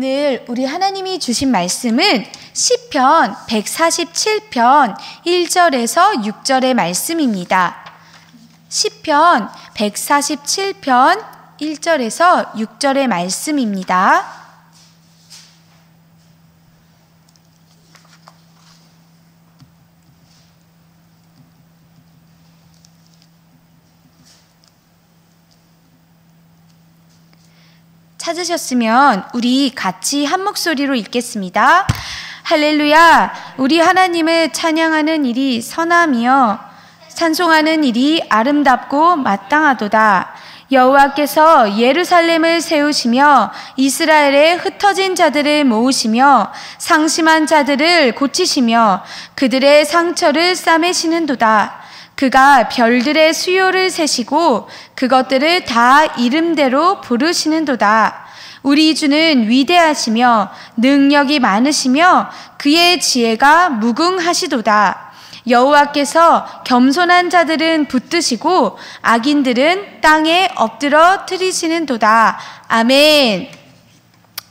오늘 우리 하나님이 주신 말씀은 시편 147편 1절에서 6절의 말씀입니다. 시편 147편 1절에서 6절의 말씀입니다. 찾으셨으면 우리 같이 한 목소리로 읽겠습니다. 할렐루야! 우리 하나님을 찬양하는 일이 선함이여 찬송하는 일이 아름답고 마땅하도다. 여호와께서 예루살렘을 세우시며 이스라엘의 흩어진 자들을 모으시며 상심한 자들을 고치시며 그들의 상처를 싸매시는도다. 그가 별들의 수요를 세시고 그것들을 다 이름대로 부르시는도다. 우리 주는 위대하시며 능력이 많으시며 그의 지혜가 무궁하시도다. 여호와께서 겸손한 자들은 붙드시고 악인들은 땅에 엎드러 트리시는도다. 아멘.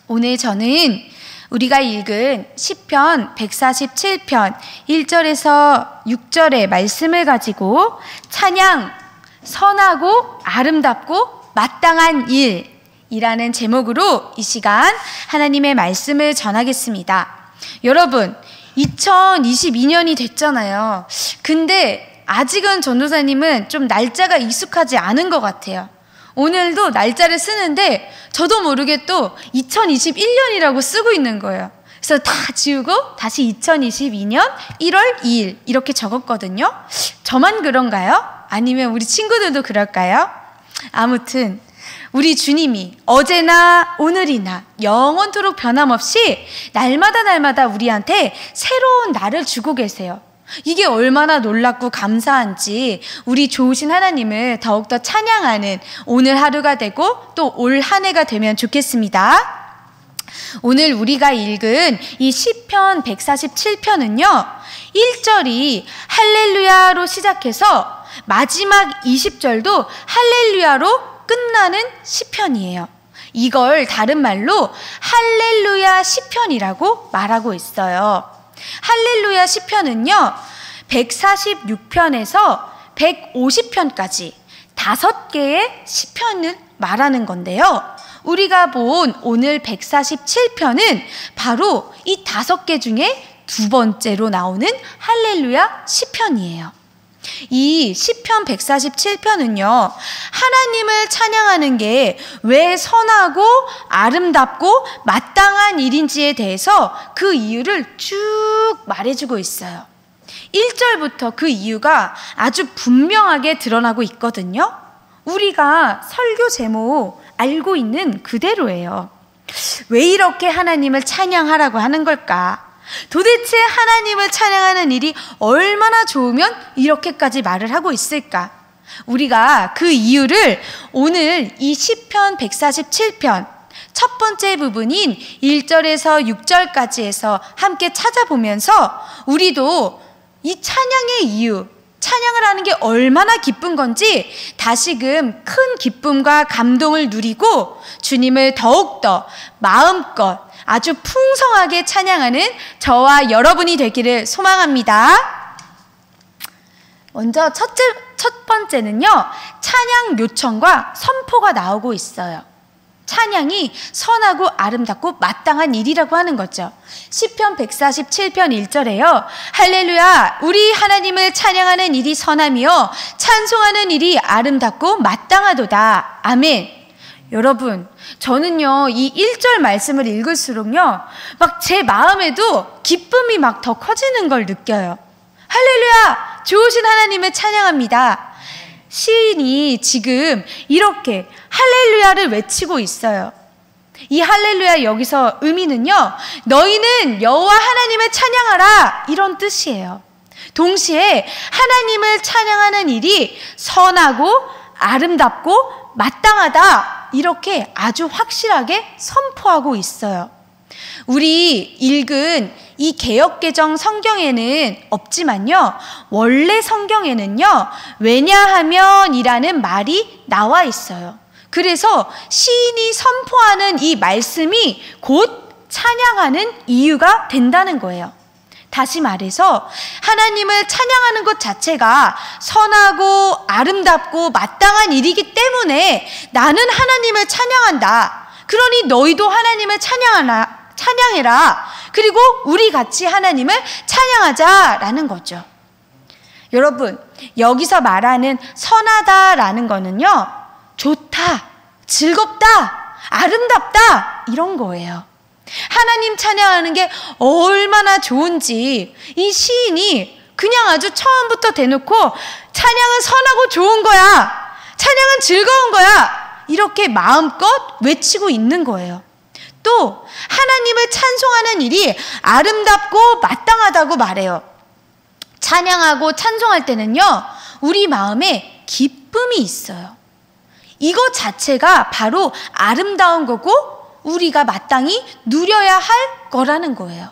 오늘 저는 우리가 읽은 시편 147편 1절에서 6절의 말씀을 가지고 찬양, 선하고 아름답고 마땅한 일이라는 제목으로 이 시간 하나님의 말씀을 전하겠습니다. 여러분, 2022년이 됐잖아요. 근데 아직은 전도사님은 좀 날짜가 익숙하지 않은 것 같아요. 오늘도 날짜를 쓰는데 저도 모르게 또 2021년이라고 쓰고 있는 거예요. 그래서 다 지우고 다시 2022년 1월 2일 이렇게 적었거든요. 저만 그런가요? 아니면 우리 친구들도 그럴까요? 아무튼 우리 주님이 어제나 오늘이나 영원토록 변함없이 날마다 우리한테 새로운 날을 주고 계세요. 이게 얼마나 놀랍고 감사한지 우리 좋으신 하나님을 더욱더 찬양하는 오늘 하루가 되고 또 올 한 해가 되면 좋겠습니다. 오늘 우리가 읽은 이 시편 147편은요 1절이 할렐루야로 시작해서 마지막 20절도 할렐루야로 끝나는 시편이에요. 이걸 다른 말로 할렐루야 시편이라고 말하고 있어요. 할렐루야 시편은요 146편에서 150편까지 5개의 시편을 말하는 건데요. 우리가 본 오늘 147편은 바로 이 5개 중에 두 번째로 나오는 할렐루야 시편이에요. 이 시편 147편은요 하나님을 찬양하는 게 왜 선하고 아름답고 마땅한 일인지에 대해서 그 이유를 쭉 말해주고 있어요. 1절부터 그 이유가 아주 분명하게 드러나고 있거든요. 우리가 설교 제목 알고 있는 그대로예요. 왜 이렇게 하나님을 찬양하라고 하는 걸까? 도대체 하나님을 찬양하는 일이 얼마나 좋으면 이렇게까지 말을 하고 있을까? 우리가 그 이유를 오늘 이 시편 147편 첫 번째 부분인 1절에서 6절까지 해서 함께 찾아보면서 우리도 이 찬양의 이유, 찬양을 하는 게 얼마나 기쁜 건지 다시금 큰 기쁨과 감동을 누리고 주님을 더욱더 마음껏 아주 풍성하게 찬양하는 저와 여러분이 되기를 소망합니다. 먼저 첫 번째는요, 찬양 요청과 선포가 나오고 있어요. 찬양이 선하고 아름답고 마땅한 일이라고 하는 거죠. 시편 147편 1절에요. 할렐루야, 우리 하나님을 찬양하는 일이 선하며 찬송하는 일이 아름답고 마땅하도다. 아멘. 여러분, 저는요 이 1절 말씀을 읽을수록요 막 제 마음에도 기쁨이 막 더 커지는 걸 느껴요. 할렐루야, 좋으신 하나님을 찬양합니다. 시인이 지금 이렇게 할렐루야를 외치고 있어요. 이 할렐루야 여기서 의미는요 너희는 여호와 하나님을 찬양하라 이런 뜻이에요. 동시에 하나님을 찬양하는 일이 선하고 아름답고 마땅하다 이렇게 아주 확실하게 선포하고 있어요. 우리 읽은 이 개역개정 성경에는 없지만요 원래 성경에는요 왜냐하면 이라는 말이 나와 있어요. 그래서 시인이 선포하는 이 말씀이 곧 찬양하는 이유가 된다는 거예요. 다시 말해서 하나님을 찬양하는 것 자체가 선하고 아름답고 마땅한 일이기 때문에 나는 하나님을 찬양한다. 그러니 너희도 하나님을 찬양해라. 그리고 우리 같이 하나님을 찬양하자라는 거죠. 여러분, 여기서 말하는 선하다라는 거는요, 좋다, 즐겁다, 아름답다 이런 거예요. 하나님 찬양하는 게 얼마나 좋은지 이 시인이 그냥 아주 처음부터 대놓고 찬양은 선하고 좋은 거야, 찬양은 즐거운 거야, 이렇게 마음껏 외치고 있는 거예요. 또 하나님을 찬송하는 일이 아름답고 마땅하다고 말해요. 찬양하고 찬송할 때는요, 우리 마음에 기쁨이 있어요. 이거 자체가 바로 아름다운 거고 우리가 마땅히 누려야 할 거라는 거예요.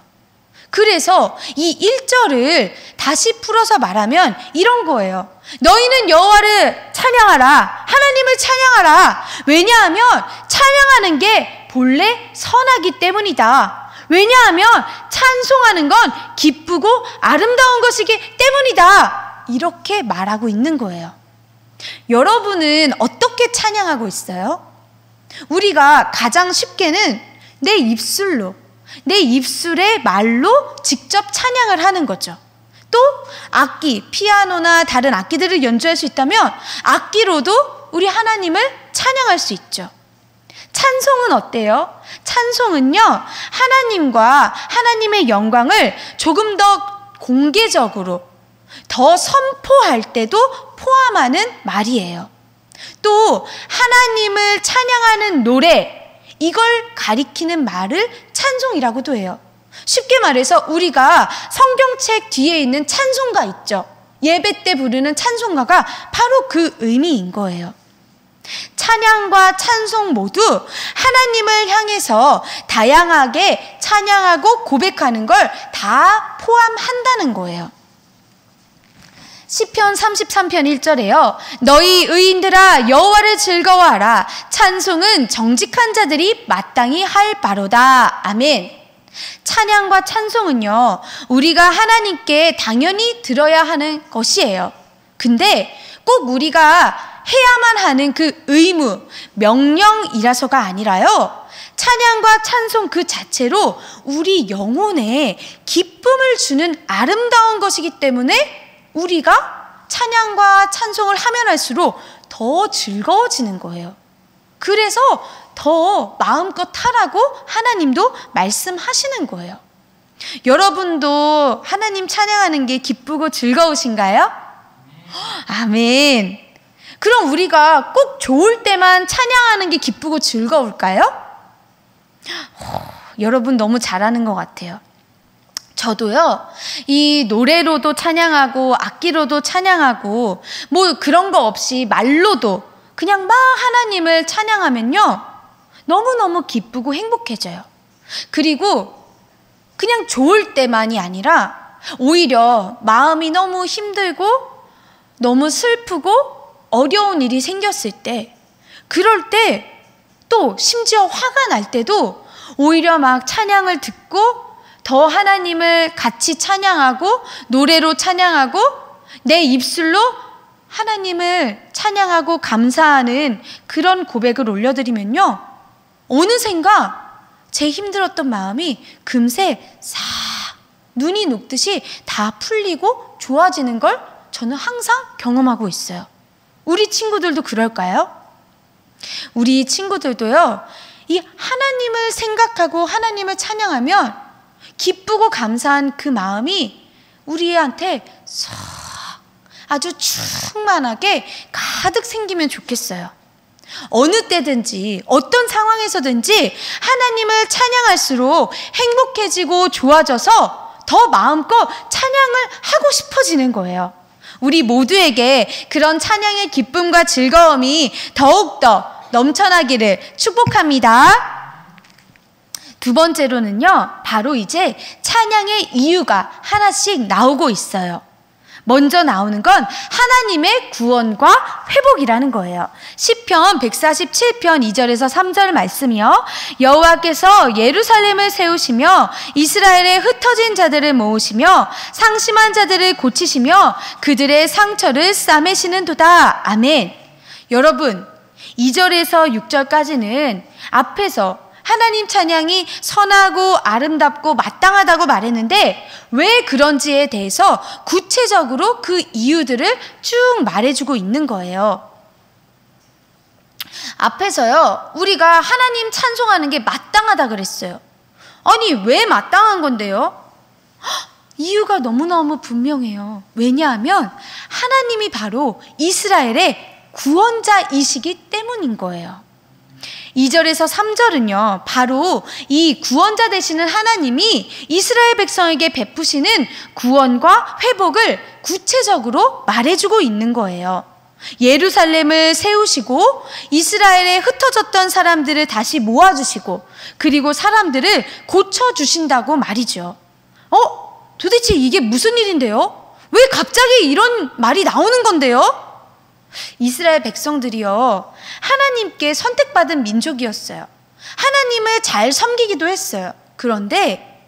그래서 이 1절을 다시 풀어서 말하면 이런 거예요. 너희는 여호와를 찬양하라. 하나님을 찬양하라. 왜냐하면 찬양하는 게 본래 선하기 때문이다. 왜냐하면 찬송하는 건 기쁘고 아름다운 것이기 때문이다. 이렇게 말하고 있는 거예요. 여러분은 어떻게 찬양하고 있어요? 우리가 가장 쉽게는 내 입술로, 내 입술의 말로 직접 찬양을 하는 거죠. 또 악기, 피아노나 다른 악기들을 연주할 수 있다면 악기로도 우리 하나님을 찬양할 수 있죠. 찬송은 어때요? 찬송은요, 하나님과 하나님의 영광을 조금 더 공개적으로, 더 선포할 때도 포함하는 말이에요. 또 하나님을 찬양하는 노래, 이걸 가리키는 말을 찬송이라고도 해요. 쉽게 말해서 우리가 성경책 뒤에 있는 찬송가 있죠. 예배 때 부르는 찬송가가 바로 그 의미인 거예요. 찬양과 찬송 모두 하나님을 향해서 다양하게 찬양하고 고백하는 걸 다 포함한다는 거예요. 시편 33편 1절에요. 너희 의인들아 여호와를 즐거워하라. 찬송은 정직한 자들이 마땅히 할 바로다. 아멘. 찬양과 찬송은요, 우리가 하나님께 당연히 들어야 하는 것이에요. 근데 꼭 우리가 해야만 하는 그 의무, 명령이라서가 아니라요, 찬양과 찬송 그 자체로 우리 영혼에 기쁨을 주는 아름다운 것이기 때문에 우리가 찬양과 찬송을 하면 할수록 더 즐거워지는 거예요. 그래서 더 마음껏 하라고 하나님도 말씀하시는 거예요. 여러분도 하나님 찬양하는 게 기쁘고 즐거우신가요? 아멘. 그럼 우리가 꼭 좋을 때만 찬양하는 게 기쁘고 즐거울까요? 여러분 너무 잘하는 것 같아요. 저도요, 이 노래로도 찬양하고 악기로도 찬양하고 뭐 그런 거 없이 말로도 그냥 막 하나님을 찬양하면요, 너무너무 기쁘고 행복해져요. 그리고 그냥 좋을 때만이 아니라 오히려 마음이 너무 힘들고 너무 슬프고 어려운 일이 생겼을 때, 그럴 때 또 심지어 화가 날 때도 오히려 막 찬양을 듣고 더 하나님을 같이 찬양하고 노래로 찬양하고 내 입술로 하나님을 찬양하고 감사하는 그런 고백을 올려드리면요, 어느샌가 제 힘들었던 마음이 금세 싹 눈이 녹듯이 다 풀리고 좋아지는 걸 저는 항상 경험하고 있어요. 우리 친구들도 그럴까요? 우리 친구들도요, 이 하나님을 생각하고 하나님을 찬양하면 기쁘고 감사한 그 마음이 우리한테 싹 아주 충만하게 가득 생기면 좋겠어요. 어느 때든지 어떤 상황에서든지 하나님을 찬양할수록 행복해지고 좋아져서 더 마음껏 찬양을 하고 싶어지는 거예요. 우리 모두에게 그런 찬양의 기쁨과 즐거움이 더욱더 넘쳐나기를 축복합니다. 두 번째로는요, 바로 이제 찬양의 이유가 하나씩 나오고 있어요. 먼저 나오는 건 하나님의 구원과 회복이라는 거예요. 시편 147편 2절에서 3절 말씀이요. 여호와께서 예루살렘을 세우시며 이스라엘의 흩어진 자들을 모으시며 상심한 자들을 고치시며 그들의 상처를 싸매시는도다. 아멘. 여러분, 2절에서 6절까지는 앞에서 하나님 찬양이 선하고 아름답고 마땅하다고 말했는데 왜 그런지에 대해서 구체적으로 그 이유들을 쭉 말해주고 있는 거예요. 앞에서요, 우리가 하나님 찬송하는 게 마땅하다 그랬어요. 아니, 왜 마땅한 건데요? 이유가 너무너무 분명해요. 왜냐하면 하나님이 바로 이스라엘의 구원자이시기 때문인 거예요. 2절에서 3절은요, 바로 이 구원자 되시는 하나님이 이스라엘 백성에게 베푸시는 구원과 회복을 구체적으로 말해주고 있는 거예요. 예루살렘을 세우시고 이스라엘에 흩어졌던 사람들을 다시 모아주시고 그리고 사람들을 고쳐주신다고 말이죠. 도대체 이게 무슨 일인데요? 왜 갑자기 이런 말이 나오는 건데요? 이스라엘 백성들이요, 하나님께 선택받은 민족이었어요. 하나님을 잘 섬기기도 했어요. 그런데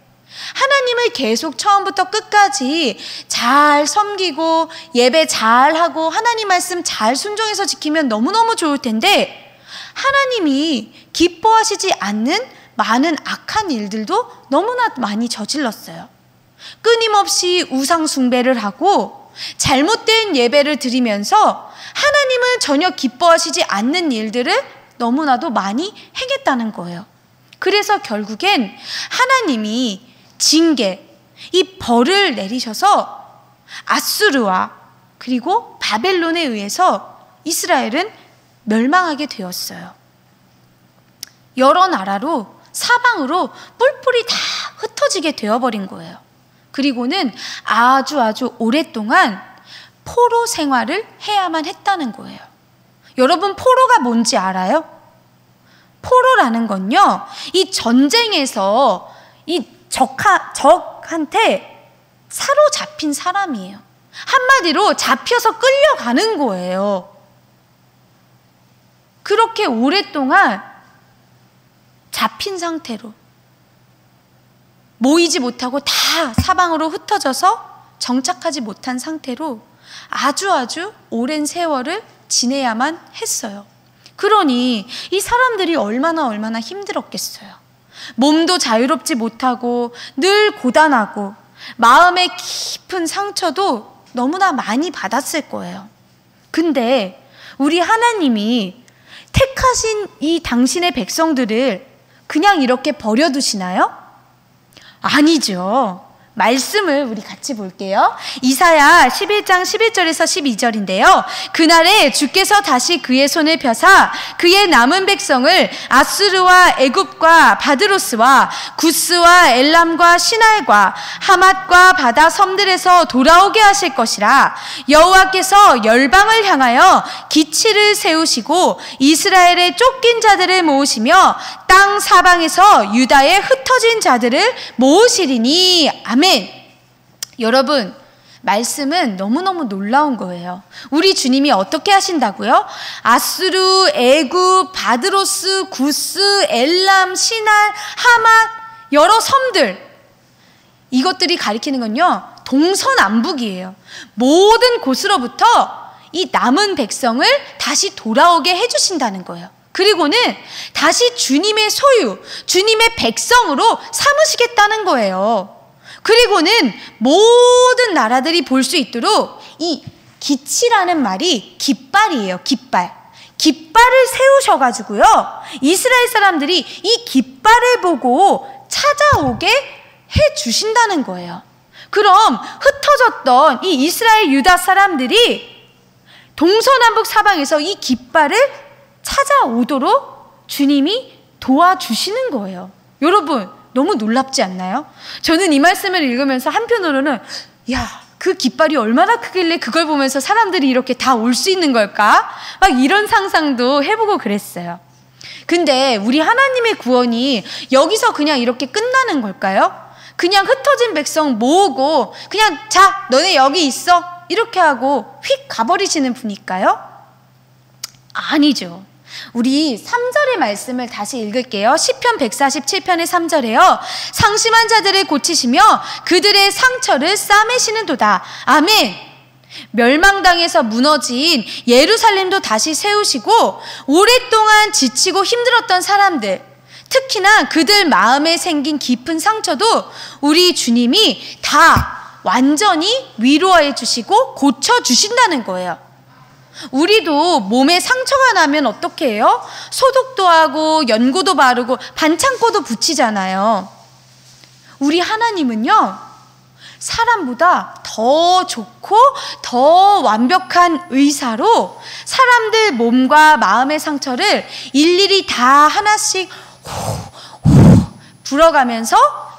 하나님을 계속 처음부터 끝까지 잘 섬기고 예배 잘하고 하나님 말씀 잘 순종해서 지키면 너무너무 좋을 텐데 하나님이 기뻐하시지 않는 많은 악한 일들도 너무나 많이 저질렀어요. 끊임없이 우상 숭배를 하고 잘못된 예배를 드리면서 하나님은 전혀 기뻐하시지 않는 일들을 너무나도 많이 행했다는 거예요. 그래서 결국엔 하나님이 징계, 이 벌을 내리셔서 아수르와 그리고 바벨론에 의해서 이스라엘은 멸망하게 되었어요. 여러 나라로 사방으로 뿔뿔이 다 흩어지게 되어버린 거예요. 그리고는 아주 오랫동안 포로 생활을 해야만 했다는 거예요. 여러분, 포로가 뭔지 알아요? 포로라는 건요, 이 전쟁에서 이 적한테 사로잡힌 사람이에요. 한마디로 잡혀서 끌려가는 거예요. 그렇게 오랫동안 잡힌 상태로 모이지 못하고 다 사방으로 흩어져서 정착하지 못한 상태로 아주 오랜 세월을 지내야만 했어요. 그러니 이 사람들이 얼마나 힘들었겠어요. 몸도 자유롭지 못하고 늘 고단하고 마음의 깊은 상처도 너무나 많이 받았을 거예요. 근데 우리 하나님이 택하신 이 당신의 백성들을 그냥 이렇게 버려두시나요? 아니죠. 말씀을 우리 같이 볼게요. 이사야 11장 11절에서 12절인데요. 그날에 주께서 다시 그의 손을 펴사 그의 남은 백성을 아수르와 애굽과 바드로스와 구스와 엘람과 시날과 하맛과 바다 섬들에서 돌아오게 하실 것이라. 여호와께서 열방을 향하여 기치를 세우시고 이스라엘의 쫓긴 자들을 모으시며 땅 사방에서 유다의 흩어진 자들을 모으시리니. 아멘. 여러분, 말씀은 너무너무 놀라운 거예요. 우리 주님이 어떻게 하신다고요? 아수르, 애굽, 바드로스, 구스, 엘람, 시날, 하맛, 여러 섬들, 이것들이 가리키는 건요, 동서남북이에요. 모든 곳으로부터 이 남은 백성을 다시 돌아오게 해주신다는 거예요. 그리고는 다시 주님의 소유, 주님의 백성으로 삼으시겠다는 거예요. 그리고는 모든 나라들이 볼 수 있도록 이 기치라는 말이 깃발이에요. 깃발을 세우셔가지고요, 이스라엘 사람들이 이 깃발을 보고 찾아오게 해주신다는 거예요. 그럼 흩어졌던 이 이스라엘 유다 사람들이 동서남북 사방에서 이 깃발을 찾아오도록 주님이 도와주시는 거예요. 여러분, 너무 놀랍지 않나요? 저는 이 말씀을 읽으면서 한편으로는 그 깃발이 얼마나 크길래 그걸 보면서 사람들이 이렇게 다 올 수 있는 걸까? 막 이런 상상도 해보고 그랬어요. 근데 우리 하나님의 구원이 여기서 그냥 이렇게 끝나는 걸까요? 그냥 흩어진 백성 모으고 그냥 자, 너네 여기 있어. 이렇게 하고 휙 가버리시는 분일까요? 아니죠. 우리 3절의 말씀을 다시 읽을게요. 시편 147편의 3절에요. 상심한 자들을 고치시며 그들의 상처를 싸매시는도다. 아멘. 멸망당해서 무너진 예루살렘도 다시 세우시고 오랫동안 지치고 힘들었던 사람들, 특히나 그들 마음에 생긴 깊은 상처도 우리 주님이 다 완전히 위로해 주시고 고쳐주신다는 거예요. 우리도 몸에 상처가 나면 어떻게 해요? 소독도 하고 연고도 바르고 반창고도 붙이잖아요. 우리 하나님은요, 사람보다 더 좋고 더 완벽한 의사로 사람들 몸과 마음의 상처를 일일이 다 하나씩 불어가면서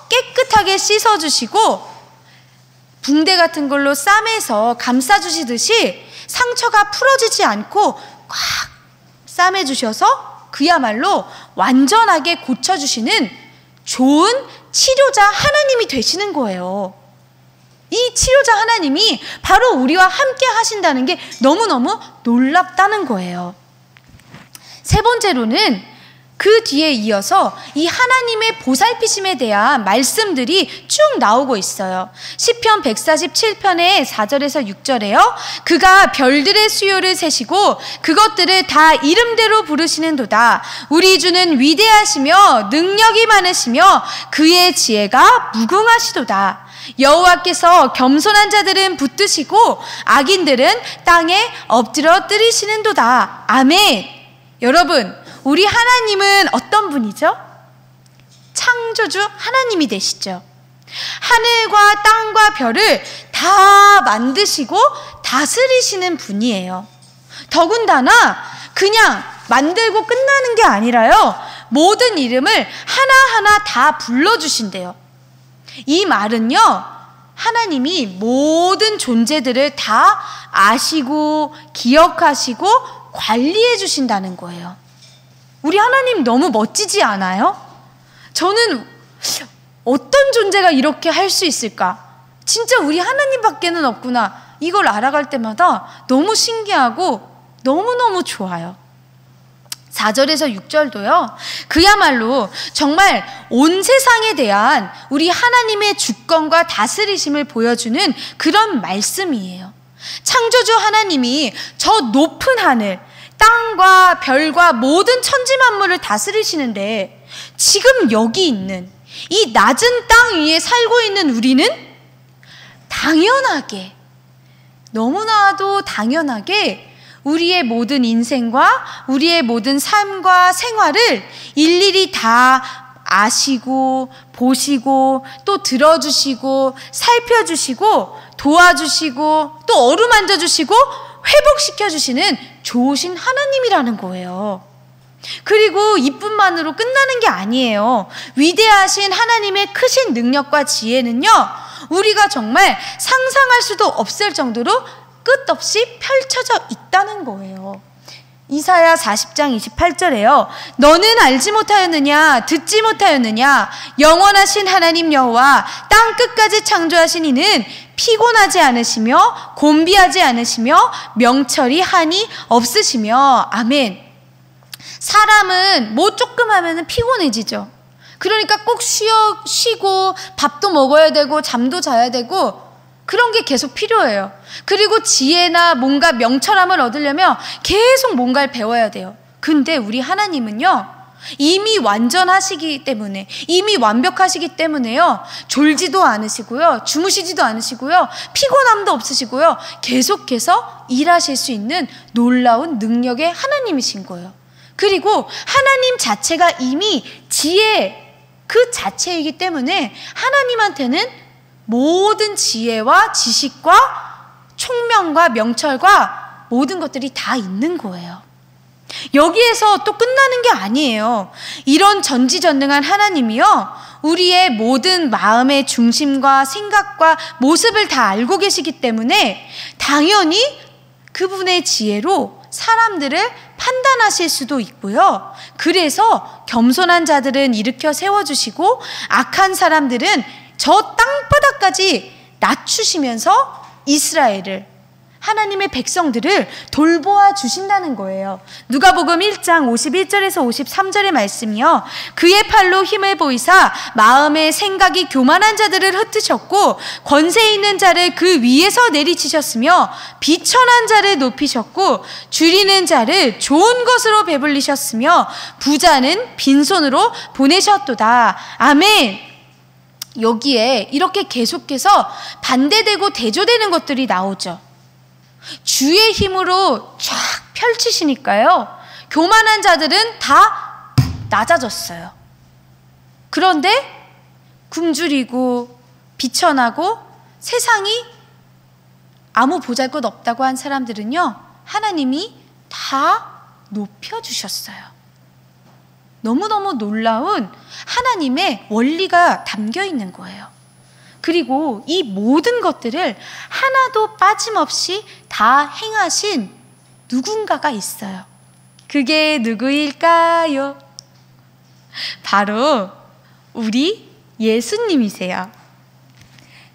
깨끗하게 씻어주시고 붕대 같은 걸로 싸매서 감싸주시듯이 상처가 풀어지지 않고 꽉 싸매주셔서 그야말로 완전하게 고쳐주시는 좋은 치료자 하나님이 되시는 거예요. 이 치료자 하나님이 바로 우리와 함께 하신다는 게 너무너무 놀랍다는 거예요. 세 번째로는 그 뒤에 이어서 이 하나님의 보살피심에 대한 말씀들이 쭉 나오고 있어요. 시편 147편의 4절에서 6절에요. 그가 별들의 수요를 세시고 그것들을 다 이름대로 부르시는도다. 우리 주는 위대하시며 능력이 많으시며 그의 지혜가 무궁하시도다. 여호와께서 겸손한 자들은 붙드시고 악인들은 땅에 엎드려 뜨리시는도다. 아멘. 여러분, 우리 하나님은 어떤 분이죠? 창조주 하나님이 되시죠. 하늘과 땅과 별을 다 만드시고 다스리시는 분이에요. 더군다나 그냥 만들고 끝나는 게 아니라요, 모든 이름을 하나하나 다 불러주신대요. 이 말은요, 하나님이 모든 존재들을 다 아시고 기억하시고 관리해 주신다는 거예요. 우리 하나님 너무 멋지지 않아요? 저는 어떤 존재가 이렇게 할 수 있을까? 진짜 우리 하나님밖에는 없구나. 이걸 알아갈 때마다 너무 신기하고 너무너무 좋아요. 4절에서 6절도요. 그야말로 정말 온 세상에 대한 우리 하나님의 주권과 다스리심을 보여주는 그런 말씀이에요. 창조주 하나님이 저 높은 하늘, 땅과 별과 모든 천지 만물을 다스리시는데 지금 여기 있는 이 낮은 땅 위에 살고 있는 우리는 당연하게, 너무나도 당연하게 우리의 모든 인생과 우리의 모든 삶과 생활을 일일이 다 아시고 보시고 또 들어주시고 살펴주시고 도와주시고 또 어루만져 주시고 회복시켜 주시는 좋으신 하나님이라는 거예요. 그리고 이뿐만으로 끝나는 게 아니에요. 위대하신 하나님의 크신 능력과 지혜는요, 우리가 정말 상상할 수도 없을 정도로 끝없이 펼쳐져 있다는 거예요. 이사야 40장 28절에요. 너는 알지 못하였느냐, 듣지 못하였느냐, 영원하신 하나님 여호와 땅 끝까지 창조하신 이는 피곤하지 않으시며 곤비하지 않으시며 명철이 한이 없으시며. 아멘. 사람은 뭐 조금 하면 피곤해지죠. 그러니까 꼭 쉬고 밥도 먹어야 되고 잠도 자야 되고 그런 게 계속 필요해요. 그리고 지혜나 뭔가 명철함을 얻으려면 계속 뭔가를 배워야 돼요. 근데 우리 하나님은요, 이미 완전하시기 때문에, 이미 완벽하시기 때문에요, 졸지도 않으시고요, 주무시지도 않으시고요, 피곤함도 없으시고요, 계속해서 일하실 수 있는 놀라운 능력의 하나님이신 거예요. 그리고 하나님 자체가 이미 지혜 그 자체이기 때문에 하나님한테는 모든 지혜와 지식과 총명과 명철과 모든 것들이 다 있는 거예요. 여기에서 또 끝나는 게 아니에요. 이런 전지전능한 하나님이요, 우리의 모든 마음의 중심과 생각과 모습을 다 알고 계시기 때문에 당연히 그분의 지혜로 사람들을 판단하실 수도 있고요. 그래서 겸손한 자들은 일으켜 세워주시고 악한 사람들은 저 땅바닥까지 낮추시면서 이스라엘을, 하나님의 백성들을 돌보아 주신다는 거예요. 누가복음 1장 51절에서 53절의 말씀이요. 그의 팔로 힘을 보이사 마음의 생각이 교만한 자들을 흩으셨고 권세 있는 자를 그 위에서 내리치셨으며 비천한 자를 높이셨고 줄이는 자를 좋은 것으로 배불리셨으며 부자는 빈손으로 보내셨도다. 아멘. 여기에 이렇게 계속해서 반대되고 대조되는 것들이 나오죠. 주의 힘으로 쫙 펼치시니까요, 교만한 자들은 다 낮아졌어요. 그런데 굶주리고 비천하고 세상이 아무 보잘것 없다고 한 사람들은요, 하나님이 다 높여주셨어요. 너무너무 놀라운 하나님의 원리가 담겨 있는 거예요. 그리고 이 모든 것들을 하나도 빠짐없이 다 행하신 누군가가 있어요. 그게 누구일까요? 바로 우리 예수님이세요.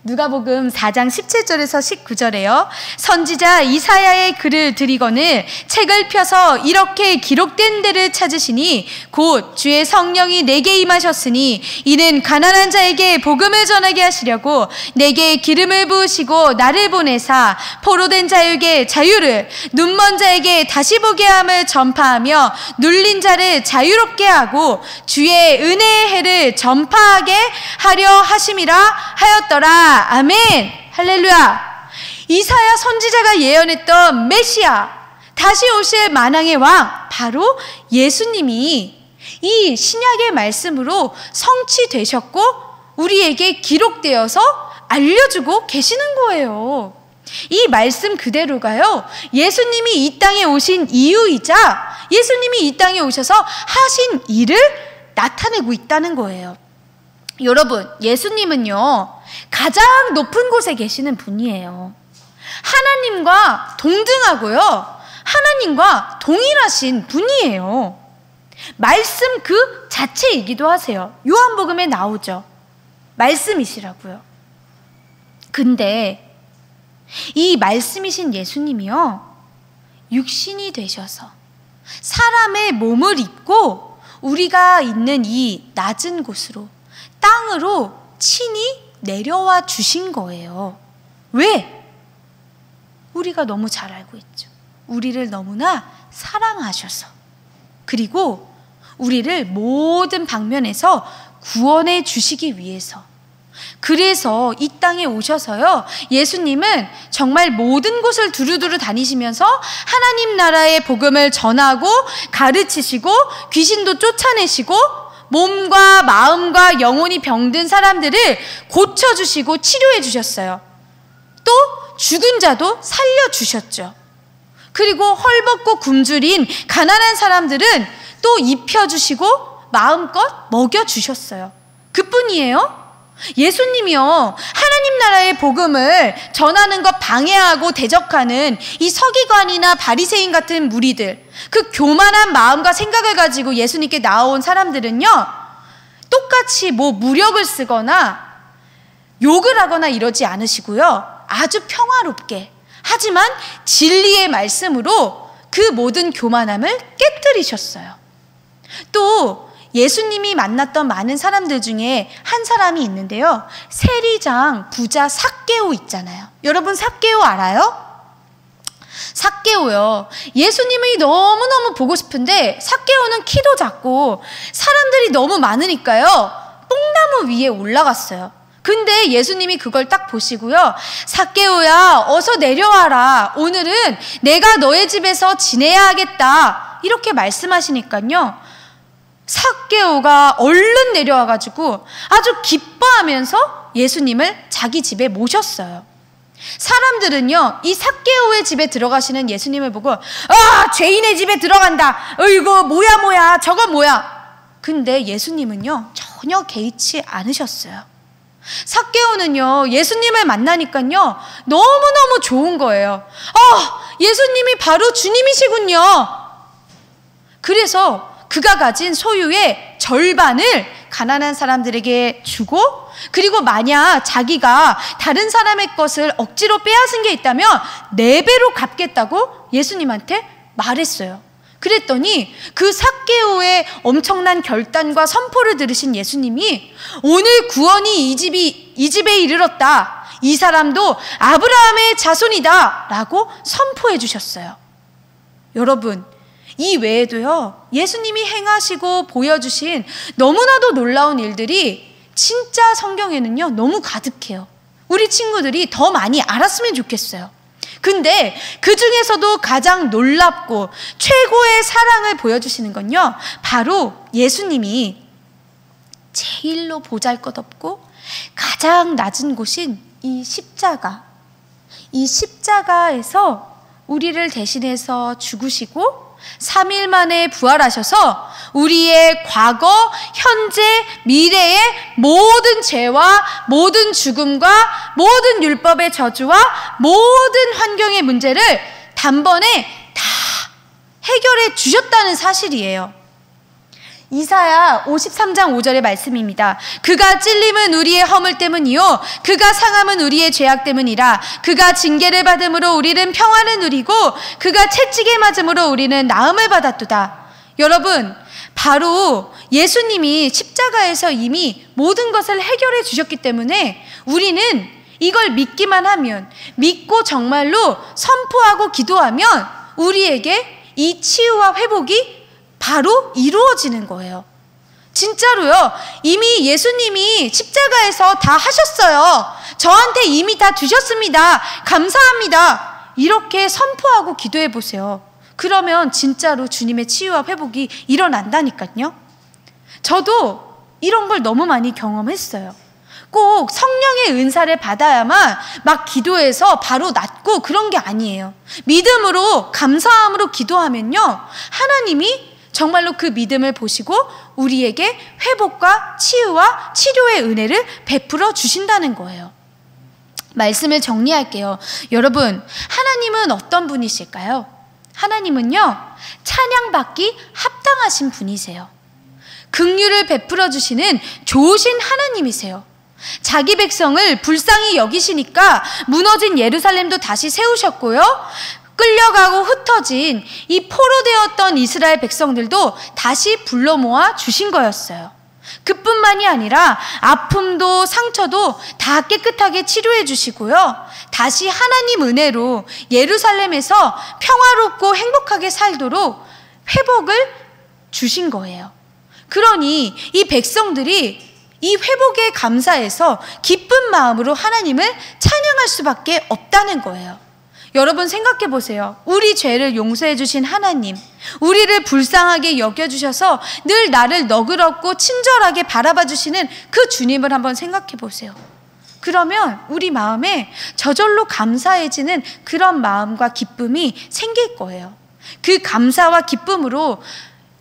누가복음 4장 17절에서 19절에요. 선지자 이사야의 글을 들이거늘 책을 펴서 이렇게 기록된 데를 찾으시니 곧 주의 성령이 내게 임하셨으니 이는 가난한 자에게 복음을 전하게 하시려고 내게 기름을 부으시고 나를 보내사 포로된 자에게 자유를, 눈먼 자에게 다시 보게 함을 전파하며 눌린 자를 자유롭게 하고 주의 은혜의 해를 전파하게 하려 하심이라 하였더라. 아멘. 할렐루야. 이사야 선지자가 예언했던 메시아, 다시 오실 만왕의 왕, 바로 예수님이 이 신약의 말씀으로 성취되셨고 우리에게 기록되어서 알려주고 계시는 거예요. 이 말씀 그대로가요, 예수님이 이 땅에 오신 이유이자 예수님이 이 땅에 오셔서 하신 일을 나타내고 있다는 거예요. 여러분, 예수님은요, 가장 높은 곳에 계시는 분이에요. 하나님과 동등하고요, 하나님과 동일하신 분이에요. 말씀 그 자체이기도 하세요. 요한복음에 나오죠. 말씀이시라고요. 근데 이 말씀이신 예수님이요, 육신이 되셔서 사람의 몸을 입고 우리가 있는 이 낮은 곳으로, 땅으로 친히 내려와 주신 거예요. 왜? 우리가 너무 잘 알고 있죠. 우리를 너무나 사랑하셔서, 그리고 우리를 모든 방면에서 구원해 주시기 위해서. 그래서 이 땅에 오셔서요, 예수님은 정말 모든 곳을 두루두루 다니시면서 하나님 나라의 복음을 전하고 가르치시고 귀신도 쫓아내시고 몸과 마음과 영혼이 병든 사람들을 고쳐주시고 치료해 주셨어요. 또 죽은 자도 살려주셨죠. 그리고 헐벗고 굶주린 가난한 사람들은 또 입혀주시고 마음껏 먹여주셨어요. 그뿐이에요? 예수님이요, 하나님 나라의 복음을 전하는 것 방해하고 대적하는 이 서기관이나 바리새인 같은 무리들, 그 교만한 마음과 생각을 가지고 예수님께 나온 사람들은요, 똑같이 뭐 무력을 쓰거나 욕을 하거나 이러지 않으시고요, 아주 평화롭게, 하지만 진리의 말씀으로 그 모든 교만함을 깨뜨리셨어요. 또 예수님이 만났던 많은 사람들 중에 한 사람이 있는데요, 세리장 부자 삭개오 있잖아요. 여러분, 삭개오 알아요? 삭개오요, 예수님이 너무너무 보고 싶은데 삭개오는 키도 작고 사람들이 너무 많으니까요, 뽕나무 위에 올라갔어요. 근데 예수님이 그걸 딱 보시고요, 삭개오야, 어서 내려와라. 오늘은 내가 너의 집에서 지내야 하겠다. 이렇게 말씀하시니까요, 삭개오가 얼른 내려와가지고 아주 기뻐하면서 예수님을 자기 집에 모셨어요. 사람들은요, 이 삭개오의 집에 들어가시는 예수님을 보고, 아, 죄인의 집에 들어간다. 이거 뭐야, 저거 뭐야. 근데 예수님은요, 전혀 개의치 않으셨어요. 삭개오는요, 예수님을 만나니까요, 너무너무 좋은 거예요. 예수님이 바로 주님이시군요. 그래서 그가 가진 소유의 절반을 가난한 사람들에게 주고, 그리고 만약 자기가 다른 사람의 것을 억지로 빼앗은 게 있다면 4배로 갚겠다고 예수님한테 말했어요. 그랬더니 그 삭개오의 엄청난 결단과 선포를 들으신 예수님이 오늘 구원이 이 집에 이르렀다. 이 사람도 아브라함의 자손이다 라고 선포해 주셨어요. 여러분, 이 외에도요, 예수님이 행하시고 보여주신 너무나도 놀라운 일들이 진짜 성경에는요 너무 가득해요. 우리 친구들이 더 많이 알았으면 좋겠어요. 근데 그 중에서도 가장 놀랍고 최고의 사랑을 보여주시는 건요, 바로 예수님이 제일로 보잘것없고 가장 낮은 곳인 이 십자가에서 우리를 대신해서 죽으시고 3일 만에 부활하셔서 우리의 과거, 현재, 미래의 모든 죄와 모든 죽음과 모든 율법의 저주와 모든 환경의 문제를 단번에 다 해결해 주셨다는 사실이에요. 이사야 53장 5절의 말씀입니다. 그가 찔림은 우리의 허물 때문이요 그가 상함은 우리의 죄악 때문이라. 그가 징계를 받음으로 우리는 평안을 누리고 그가 채찍에 맞음으로 우리는 나음을 받았도다. 여러분, 바로 예수님이 십자가에서 이미 모든 것을 해결해 주셨기 때문에 우리는 이걸 믿기만 하면, 믿고 정말로 선포하고 기도하면 우리에게 이 치유와 회복이 바로 이루어지는 거예요. 진짜로요. 이미 예수님이 십자가에서 다 하셨어요. 저한테 이미 다 주셨습니다. 감사합니다. 이렇게 선포하고 기도해 보세요. 그러면 진짜로 주님의 치유와 회복이 일어난다니까요. 저도 이런 걸 너무 많이 경험했어요. 꼭 성령의 은사를 받아야만 막 기도해서 바로 낫고 그런 게 아니에요. 믿음으로, 감사함으로 기도하면요, 하나님이 정말로 그 믿음을 보시고 우리에게 회복과 치유와 치료의 은혜를 베풀어 주신다는 거예요. 말씀을 정리할게요. 여러분, 하나님은 어떤 분이실까요? 하나님은요, 찬양받기 합당하신 분이세요. 긍휼을 베풀어 주시는 좋으신 하나님이세요. 자기 백성을 불쌍히 여기시니까 무너진 예루살렘도 다시 세우셨고요, 끌려가고 흩어진 이 포로되었던 이스라엘 백성들도 다시 불러 모아 주신 거였어요. 그뿐만이 아니라 아픔도 상처도 다 깨끗하게 치료해 주시고요, 다시 하나님 은혜로 예루살렘에서 평화롭고 행복하게 살도록 회복을 주신 거예요. 그러니 이 백성들이 이 회복에 감사해서 기쁜 마음으로 하나님을 찬양할 수밖에 없다는 거예요. 여러분, 생각해 보세요. 우리 죄를 용서해 주신 하나님, 우리를 불쌍하게 여겨주셔서 늘 나를 너그럽고 친절하게 바라봐 주시는 그 주님을 한번 생각해 보세요. 그러면 우리 마음에 저절로 감사해지는 그런 마음과 기쁨이 생길 거예요. 그 감사와 기쁨으로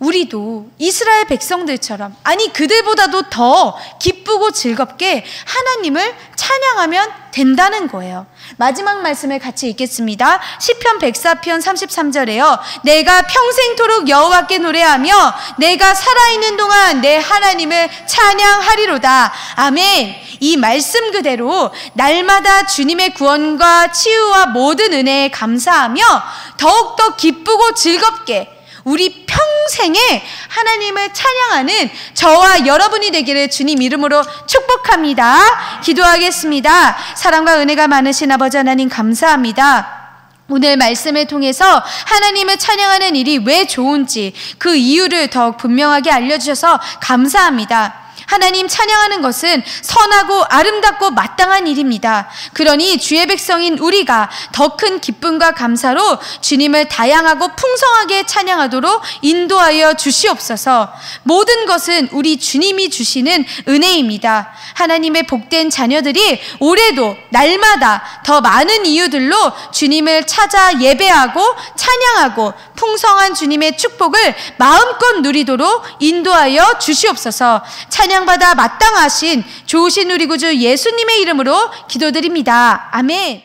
우리도 이스라엘 백성들처럼, 아니 그들보다도 더 기쁘고 즐겁게 하나님을 찬양하면 된다는 거예요. 마지막 말씀을 같이 읽겠습니다. 시편 104편 33절에요. 내가 평생토록 여호와께 노래하며 내가 살아있는 동안 내 하나님을 찬양하리로다. 아멘. 이 말씀 그대로 날마다 주님의 구원과 치유와 모든 은혜에 감사하며 더욱더 기쁘고 즐겁게 우리 평생에 하나님을 찬양하는 저와 여러분이 되기를 주님 이름으로 축복합니다. 기도하겠습니다. 사랑과 은혜가 많으신 아버지 하나님, 감사합니다. 오늘 말씀을 통해서 하나님을 찬양하는 일이 왜 좋은지 그 이유를 더욱 분명하게 알려주셔서 감사합니다. 하나님, 찬양하는 것은 선하고 아름답고 마땅한 일입니다. 그러니 주의 백성인 우리가 더 큰 기쁨과 감사로 주님을 다양하고 풍성하게 찬양하도록 인도하여 주시옵소서. 모든 것은 우리 주님이 주시는 은혜입니다. 하나님의 복된 자녀들이 올해도 날마다 더 많은 이유들로 주님을 찾아 예배하고 찬양하고 풍성한 주님의 축복을 마음껏 누리도록 인도하여 주시옵소서. 찬양받아 마땅하신 좋으신 우리 구주 예수님의 이름으로 기도드립니다. 아멘.